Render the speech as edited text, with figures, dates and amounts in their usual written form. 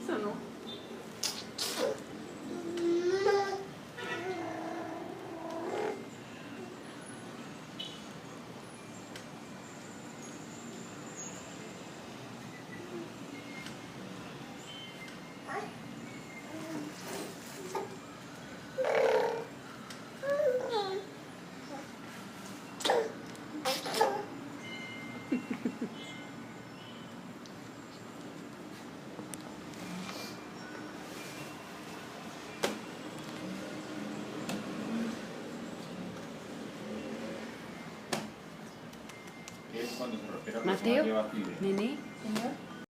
Sono. Quando se refiere a Mateo, persona que va a vivir. Nene, Señor.